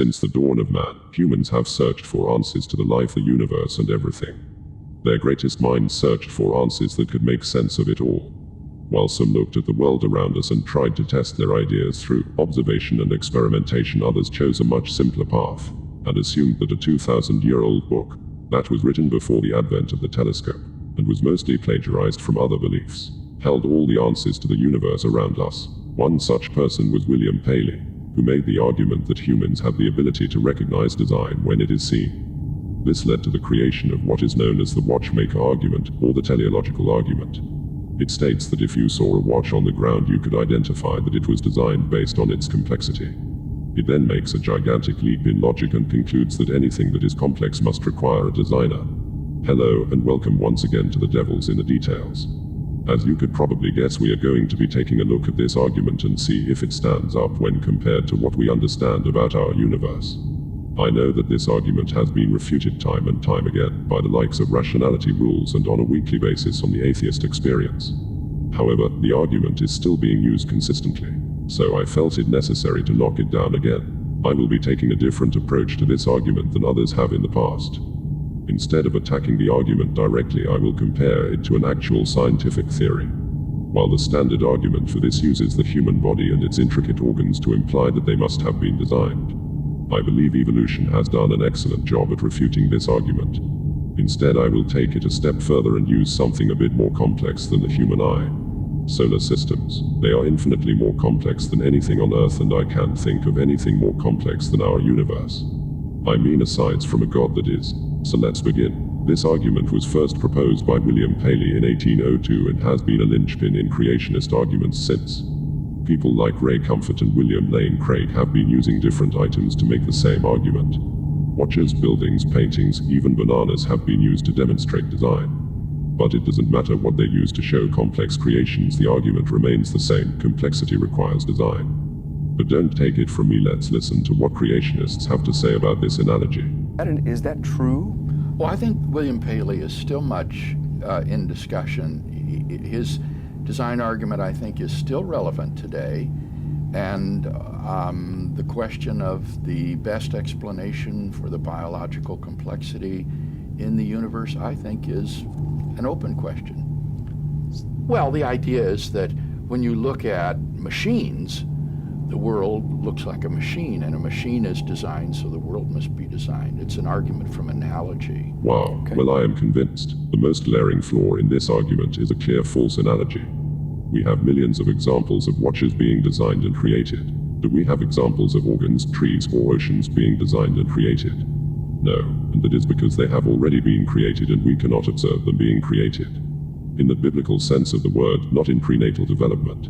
Since the dawn of man, humans have searched for answers to the life, the universe, and everything. Their greatest minds searched for answers that could make sense of it all. While some looked at the world around us and tried to test their ideas through observation and experimentation, others chose a much simpler path, and assumed that a 2,000-year-old book, that was written before the advent of the telescope, and was mostly plagiarized from other beliefs, held all the answers to the universe around us. One such person was William Paley, who made the argument that humans have the ability to recognize design when it is seen. This led to the creation of what is known as the Watchmaker argument, or the teleological argument. It states that if you saw a watch on the ground, you could identify that it was designed based on its complexity. It then makes a gigantic leap in logic and concludes that anything that is complex must require a designer. Hello and welcome once again to the Devil's in the Details. As you could probably guess, we are going to be taking a look at this argument and see if it stands up when compared to what we understand about our universe. I know that this argument has been refuted time and time again by the likes of rationality rules and on a weekly basis on the atheist experience. However, the argument is still being used consistently, so I felt it necessary to knock it down again. I will be taking a different approach to this argument than others have in the past. Instead of attacking the argument directly, I will compare it to an actual scientific theory. While the standard argument for this uses the human body and its intricate organs to imply that they must have been designed, I believe evolution has done an excellent job at refuting this argument. Instead, I will take it a step further and use something a bit more complex than the human eye. Solar systems. They are infinitely more complex than anything on Earth, and I can't think of anything more complex than our universe. I mean, aside from a God that is. So let's begin. This argument was first proposed by William Paley in 1802 and has been a linchpin in creationist arguments since. People like Ray Comfort and William Lane Craig have been using different items to make the same argument. Watches, buildings, paintings, even bananas have been used to demonstrate design. But it doesn't matter what they use to show complex creations, the argument remains the same: complexity requires design. But don't take it from me, let's listen to what creationists have to say about this analogy. Is that true? Well, I think William Paley is still much in discussion. His design argument, I think, is still relevant today. And the question of the best explanation for the biological complexity in the universe, I think, is an open question. Well, the idea is that when you look at machines, the world looks like a machine, and a machine is designed, so the world must be designed. It's an argument from analogy. Wow, okay. Well, I am convinced. The most glaring flaw in this argument is a clear false analogy. We have millions of examples of watches being designed and created. Do we have examples of organs, trees, or oceans being designed and created? No, and that is because they have already been created and we cannot observe them being created. In the biblical sense of the word, not in prenatal development.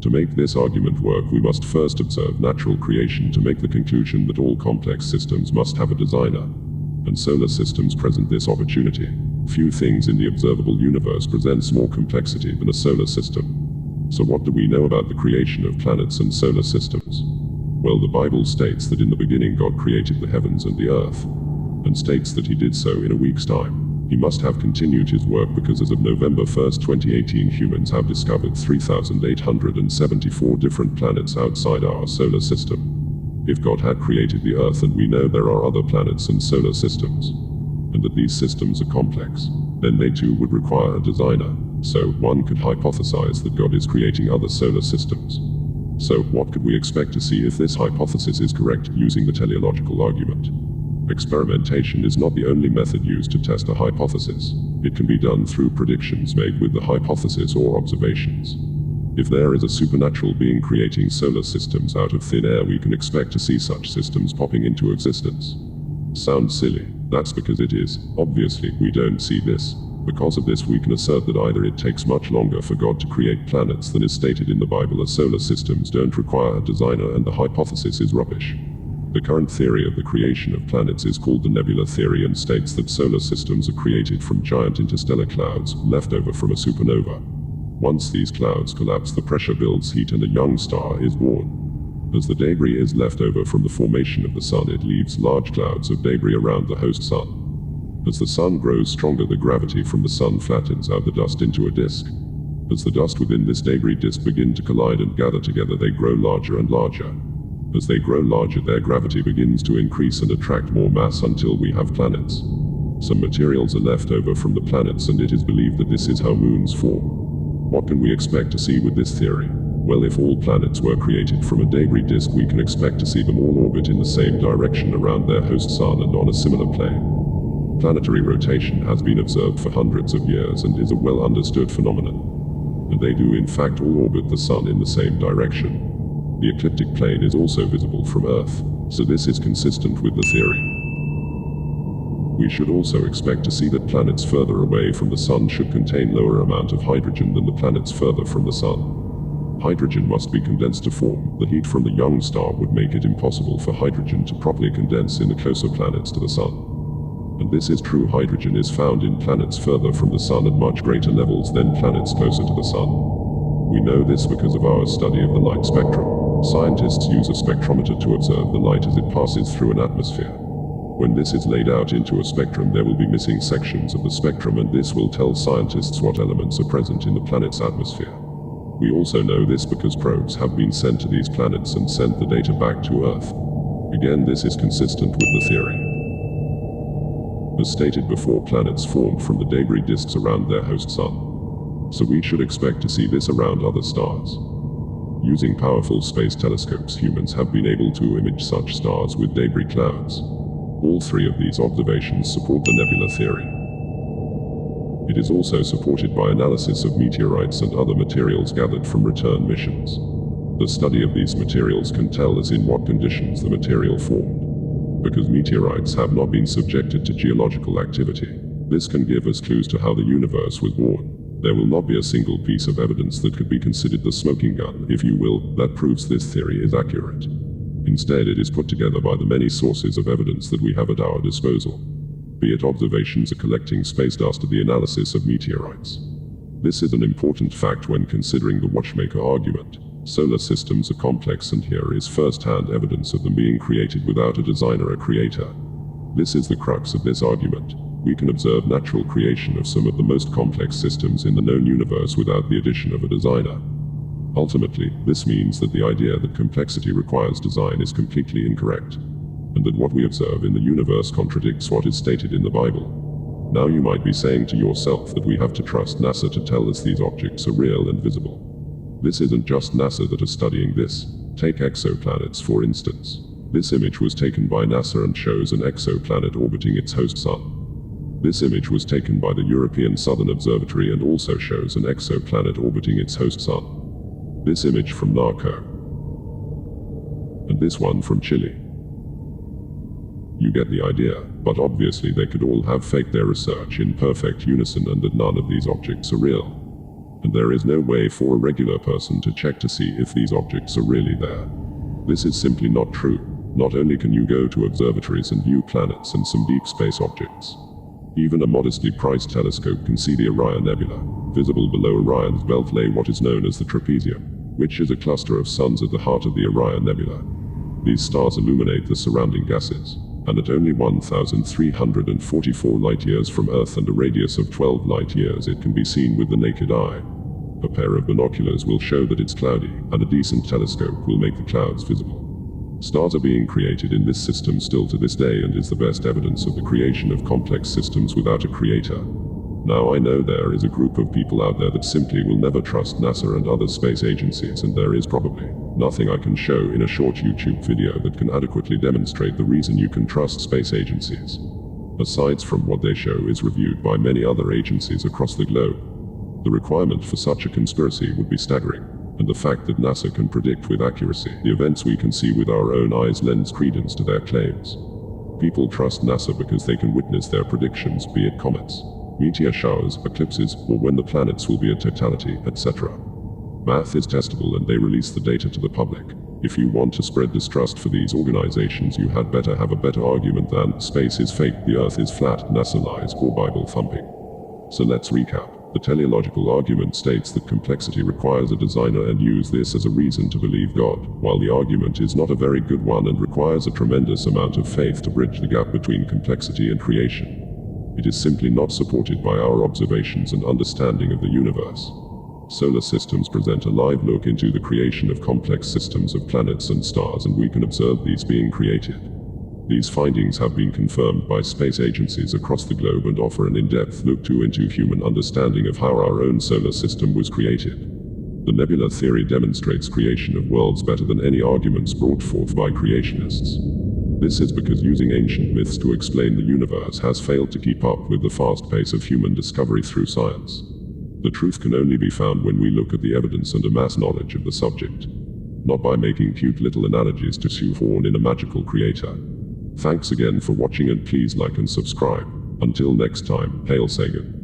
To make this argument work, we must first observe natural creation to make the conclusion that all complex systems must have a designer. And solar systems present this opportunity. Few things in the observable universe presents more complexity than a solar system. So what do we know about the creation of planets and solar systems? Well, the Bible states that in the beginning God created the heavens and the earth, and states that he did so in a week's time. He must have continued his work because as of November 1, 2018, humans have discovered 3,874 different planets outside our solar system. If God had created the Earth, and we know there are other planets and solar systems, and that these systems are complex, then they too would require a designer. So one could hypothesize that God is creating other solar systems. So what could we expect to see if this hypothesis is correct using the teleological argument? Experimentation is not the only method used to test a hypothesis. It can be done through predictions made with the hypothesis or observations. If there is a supernatural being creating solar systems out of thin air, we can expect to see such systems popping into existence. Sounds silly? That's because it is. Obviously, we don't see this. Because of this, we can assert that either it takes much longer for God to create planets than is stated in the Bible, or solar systems don't require a designer and the hypothesis is rubbish. The current theory of the creation of planets is called the Nebula theory and states that solar systems are created from giant interstellar clouds left over from a supernova. Once these clouds collapse, the pressure builds heat and a young star is born. As the debris is left over from the formation of the sun, it leaves large clouds of debris around the host sun. As the sun grows stronger, the gravity from the sun flattens out the dust into a disk. As the dust within this debris disk begin to collide and gather together, they grow larger and larger. As they grow larger, their gravity begins to increase and attract more mass until we have planets. Some materials are left over from the planets, and it is believed that this is how moons form. What can we expect to see with this theory? Well, if all planets were created from a debris disk, we can expect to see them all orbit in the same direction around their host sun and on a similar plane. Planetary rotation has been observed for hundreds of years and is a well understood phenomenon. And they do in fact all orbit the sun in the same direction. The ecliptic plane is also visible from Earth, so this is consistent with the theory. We should also expect to see that planets further away from the sun should contain lower amount of hydrogen than the planets further from the sun. Hydrogen must be condensed to form. The heat from the young star would make it impossible for hydrogen to properly condense in the closer planets to the sun. And this is true. Hydrogen is found in planets further from the sun at much greater levels than planets closer to the sun. We know this because of our study of the light spectrum. Scientists use a spectrometer to observe the light as it passes through an atmosphere. When this is laid out into a spectrum, there will be missing sections of the spectrum, and this will tell scientists what elements are present in the planet's atmosphere. We also know this because probes have been sent to these planets and sent the data back to Earth. Again, this is consistent with the theory. As stated before, planets formed from the debris disks around their host sun. So we should expect to see this around other stars. Using powerful space telescopes, humans have been able to image such stars with debris clouds. All three of these observations support the nebula theory. It is also supported by analysis of meteorites and other materials gathered from return missions. The study of these materials can tell us in what conditions the material formed. Because meteorites have not been subjected to geological activity, this can give us clues to how the universe was born. There will not be a single piece of evidence that could be considered the smoking gun, if you will, that proves this theory is accurate. Instead, it is put together by the many sources of evidence that we have at our disposal. Be it observations of collecting space dust or the analysis of meteorites. This is an important fact when considering the Watchmaker argument. Solar systems are complex, and here is first-hand evidence of them being created without a designer or creator. This is the crux of this argument. We can observe natural creation of some of the most complex systems in the known universe without the addition of a designer. Ultimately, this means that the idea that complexity requires design is completely incorrect, and that what we observe in the universe contradicts what is stated in the Bible. Now you might be saying to yourself that we have to trust NASA to tell us these objects are real and visible. This isn't just NASA that are studying this. Take exoplanets for instance. This image was taken by NASA and shows an exoplanet orbiting its host sun. This image was taken by the European Southern Observatory and also shows an exoplanet orbiting its host sun. This image from NaCo. And this one from Chile. You get the idea, but obviously they could all have faked their research in perfect unison and that none of these objects are real. And there is no way for a regular person to check to see if these objects are really there. This is simply not true. Not only can you go to observatories and view planets and some deep space objects. Even a modestly priced telescope can see the Orion Nebula. Visible below Orion's belt lay what is known as the trapezium, which is a cluster of suns at the heart of the Orion Nebula. These stars illuminate the surrounding gases, and at only 1,344 light-years from Earth and a radius of 12 light-years it can be seen with the naked eye. A pair of binoculars will show that it's cloudy, and a decent telescope will make the clouds visible. Stars are being created in this system still to this day and is the best evidence of the creation of complex systems without a creator. Now I know there is a group of people out there that simply will never trust NASA and other space agencies, and there is probably nothing I can show in a short YouTube video that can adequately demonstrate the reason you can trust space agencies. Aside from what they show is reviewed by many other agencies across the globe. The requirement for such a conspiracy would be staggering. And the fact that NASA can predict with accuracy the events we can see with our own eyes lends credence to their claims. People trust NASA because they can witness their predictions, be it comets, meteor showers, eclipses, or when the planets will be at totality, etc. Math is testable and they release the data to the public. If you want to spread distrust for these organizations, you had better have a better argument than space is fake, the Earth is flat, NASA lies, or Bible thumping. So let's recap. The teleological argument states that complexity requires a designer and use this as a reason to believe God, while the argument is not a very good one and requires a tremendous amount of faith to bridge the gap between complexity and creation. It is simply not supported by our observations and understanding of the universe. Solar systems present a live look into the creation of complex systems of planets and stars, and we can observe these being created. These findings have been confirmed by space agencies across the globe and offer an in-depth look into human understanding of how our own solar system was created. The nebula theory demonstrates creation of worlds better than any arguments brought forth by creationists. This is because using ancient myths to explain the universe has failed to keep up with the fast pace of human discovery through science. The truth can only be found when we look at the evidence and amass knowledge of the subject, not by making cute little analogies to shoehorn in a magical creator. Thanks again for watching, and please like and subscribe. Until next time, Hail Sagan.